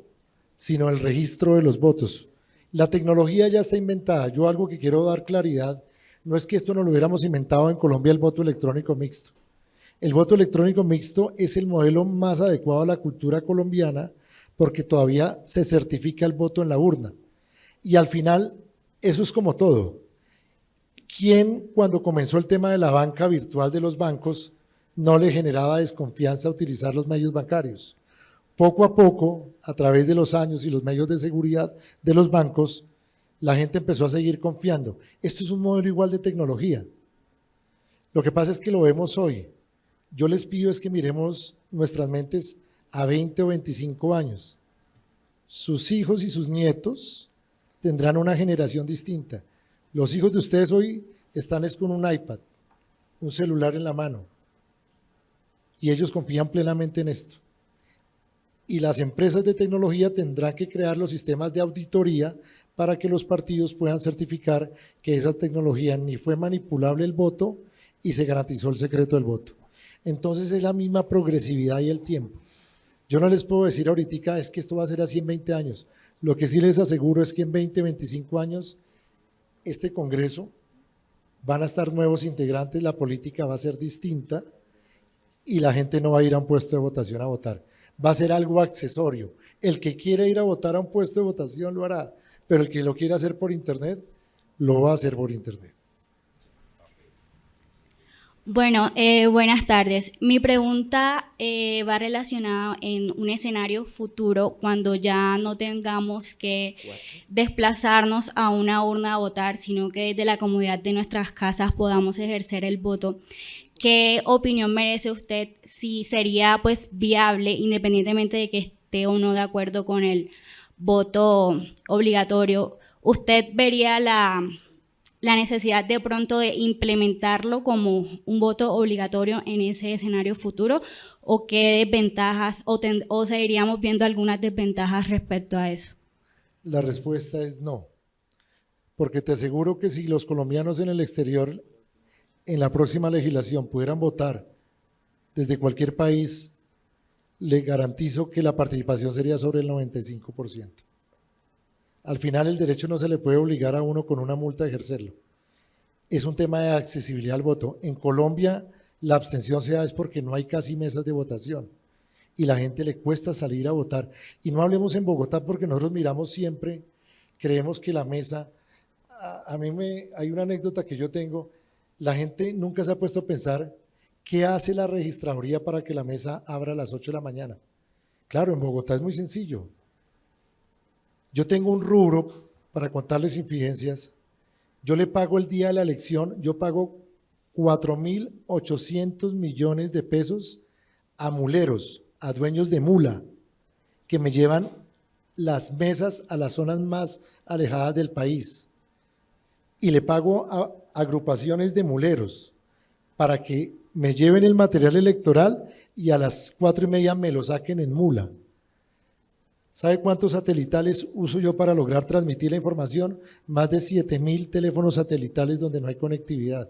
sino el registro de los votos. La tecnología ya está inventada. Yo algo que quiero dar claridad, no es que esto no lo hubiéramos inventado en Colombia, el voto electrónico mixto. El voto electrónico mixto es el modelo más adecuado a la cultura colombiana porque todavía se certifica el voto en la urna. Y al final, eso es como todo. ¿Quién, cuando comenzó el tema de la banca virtual de los bancos, no le generaba desconfianza utilizar los medios bancarios? Poco a poco, a través de los años y los medios de seguridad de los bancos, la gente empezó a seguir confiando. Esto es un modelo igual de tecnología. Lo que pasa es que lo vemos hoy. Yo les pido es que miremos nuestras mentes a 20 o 25 años. Sus hijos y sus nietos tendrán una generación distinta. Los hijos de ustedes hoy están con un iPad, un celular en la mano, y ellos confían plenamente en esto. Y las empresas de tecnología tendrán que crear los sistemas de auditoría para que los partidos puedan certificar que esa tecnología ni fue manipulable el voto y se garantizó el secreto del voto. Entonces es la misma progresividad y el tiempo. Yo no les puedo decir ahorita es que esto va a ser así en 20 años. Lo que sí les aseguro es que en 20, 25 años este Congreso van a estar nuevos integrantes, la política va a ser distinta y la gente no va a ir a un puesto de votación a votar. Va a ser algo accesorio. El que quiere ir a votar a un puesto de votación lo hará, pero el que lo quiera hacer por internet, lo va a hacer por internet. Bueno, buenas tardes. Mi pregunta va relacionada en un escenario futuro cuando ya no tengamos que desplazarnos a una urna a votar, sino que desde la comodidad de nuestras casas podamos ejercer el voto. ¿Qué opinión merece usted si sería pues viable, independientemente de que esté o no de acuerdo con el voto obligatorio? ¿Usted vería la necesidad de pronto de implementarlo como un voto obligatorio en ese escenario futuro? ¿O qué desventajas o seguiríamos viendo algunas desventajas respecto a eso? La respuesta es no, porque te aseguro que si los colombianos en el exterior en la próxima legislación pudieran votar desde cualquier país, le garantizo que la participación sería sobre el 95%. Al final el derecho no se le puede obligar a uno con una multa a ejercerlo. Es un tema de accesibilidad al voto. En Colombia la abstención se da es porque no hay casi mesas de votación y la gente le cuesta salir a votar. Y no hablemos en Bogotá porque nosotros miramos siempre, creemos que la mesa, hay una anécdota que yo tengo, la gente nunca se ha puesto a pensar qué hace la registraduría para que la mesa abra a las 8 de la mañana. Claro, en Bogotá es muy sencillo. Yo tengo un rubro para contarles infidencias. Yo le pago el día de la elección, yo pago 4.800 millones de pesos a muleros, a dueños de mula, que me llevan las mesas a las zonas más alejadas del país. Y le pago a agrupaciones de muleros para que me lleven el material electoral y a las 4:30 me lo saquen en mula. ¿Sabe cuántos satelitales uso yo para lograr transmitir la información? Más de 7.000 teléfonos satelitales donde no hay conectividad.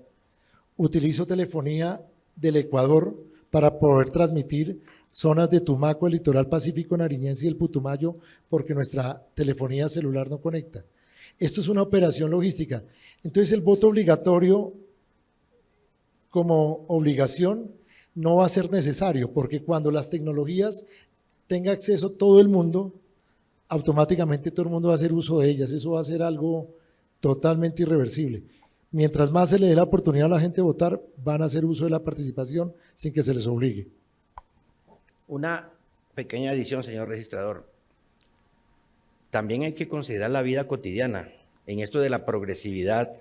Utilizo telefonía del Ecuador para poder transmitir zonas de Tumaco, el litoral pacífico nariñense y el Putumayo, porque nuestra telefonía celular no conecta. Esto es una operación logística. Entonces el voto obligatorio como obligación no va a ser necesario, porque cuando las tecnologías tenga acceso todo el mundo, automáticamente todo el mundo va a hacer uso de ellas. Eso va a ser algo totalmente irreversible. Mientras más se le dé la oportunidad a la gente de votar, van a hacer uso de la participación sin que se les obligue. Una pequeña adición, señor registrador. También hay que considerar la vida cotidiana en esto de la progresividad,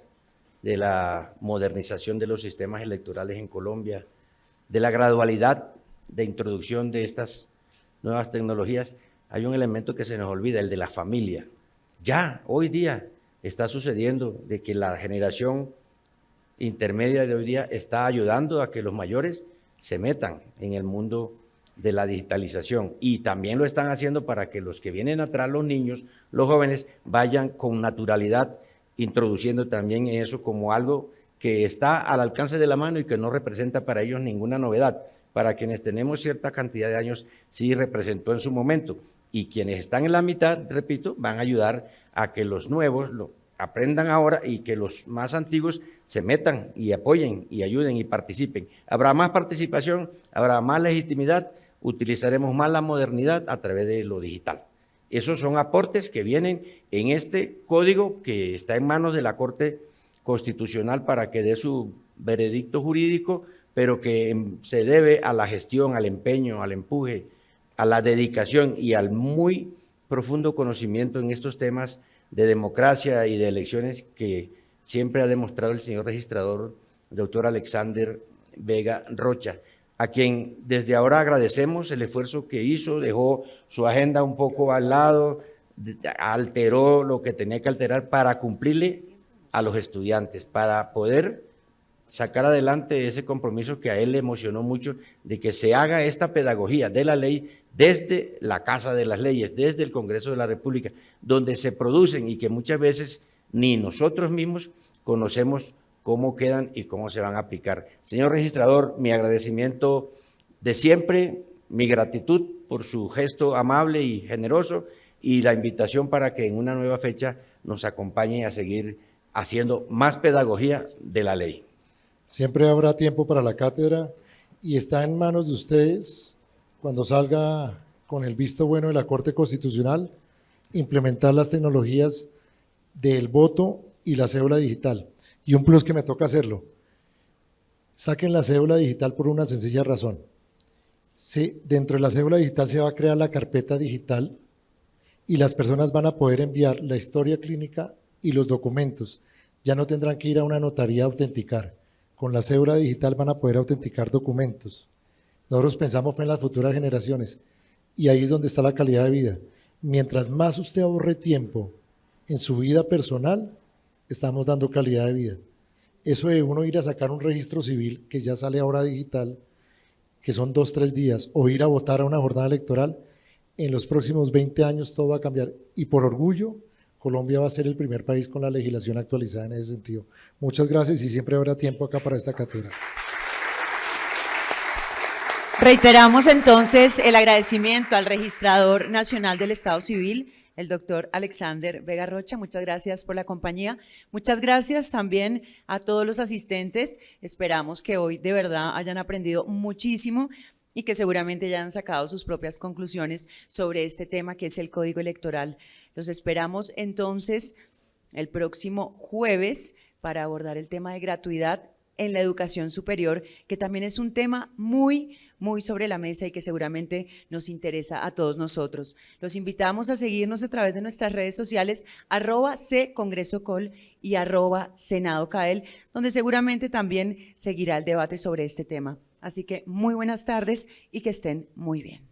de la modernización de los sistemas electorales en Colombia, de la gradualidad de introducción de estas nuevas tecnologías. Hay un elemento que se nos olvida, el de la familia. Ya hoy día está sucediendo de que la generación intermedia de hoy día está ayudando a que los mayores se metan en el mundo de la digitalización, y también lo están haciendo para que los que vienen atrás, los niños, los jóvenes, vayan con naturalidad introduciendo también eso como algo que está al alcance de la mano y que no representa para ellos ninguna novedad. Para quienes tenemos cierta cantidad de años, sí representó en su momento, y quienes están en la mitad, repito, van a ayudar a que los nuevos lo aprendan ahora y que los más antiguos se metan y apoyen y ayuden y participen. Habrá más participación, habrá más legitimidad, utilizaremos más la modernidad a través de lo digital. Esos son aportes que vienen en este código que está en manos de la Corte Constitucional para que dé su veredicto jurídico, pero que se debe a la gestión, al empeño, al empuje, a la dedicación y al muy profundo conocimiento en estos temas de democracia y de elecciones que siempre ha demostrado el señor registrador, doctor Alexander Vega Rocha, a quien desde ahora agradecemos el esfuerzo que hizo, dejó su agenda un poco al lado, alteró lo que tenía que alterar para cumplirle a los estudiantes, para poder sacar adelante ese compromiso que a él le emocionó mucho de que se haga esta pedagogía de la ley desde la Casa de las Leyes, desde el Congreso de la República, donde se producen y que muchas veces ni nosotros mismos conocemos cómo quedan y cómo se van a aplicar. Señor registrador, mi agradecimiento de siempre, mi gratitud por su gesto amable y generoso y la invitación para que en una nueva fecha nos acompañe a seguir haciendo más pedagogía de la ley. Siempre habrá tiempo para la cátedra y está en manos de ustedes, cuando salga con el visto bueno de la Corte Constitucional, implementar las tecnologías del voto y la cédula digital. Y un plus que me toca hacerlo, saquen la cédula digital por una sencilla razón. Dentro de la cédula digital se va a crear la carpeta digital y las personas van a poder enviar la historia clínica y los documentos. Ya no tendrán que ir a una notaría a autenticar. Con la cédula digital van a poder autenticar documentos. Nosotros pensamos en las futuras generaciones y ahí es donde está la calidad de vida. Mientras más usted ahorre tiempo en su vida personal, estamos dando calidad de vida. Eso de uno ir a sacar un registro civil, que ya sale ahora digital, que son 2 o 3 días, o ir a votar a una jornada electoral, en los próximos 20 años todo va a cambiar. Y por orgullo, Colombia va a ser el primer país con la legislación actualizada en ese sentido. Muchas gracias y siempre habrá tiempo acá para esta cátedra. Reiteramos entonces el agradecimiento al registrador nacional del Estado Civil, el doctor Alexander Vega Rocha. Muchas gracias por la compañía. Muchas gracias también a todos los asistentes. Esperamos que hoy de verdad hayan aprendido muchísimo y que seguramente ya han sacado sus propias conclusiones sobre este tema que es el Código Electoral. Los esperamos entonces el próximo jueves para abordar el tema de gratuidad en la educación superior, que también es un tema muy sobre la mesa y que seguramente nos interesa a todos nosotros. Los invitamos a seguirnos a través de nuestras redes sociales @CongresoCol y @SenadoCael, donde seguramente también seguirá el debate sobre este tema. Así que muy buenas tardes y que estén muy bien.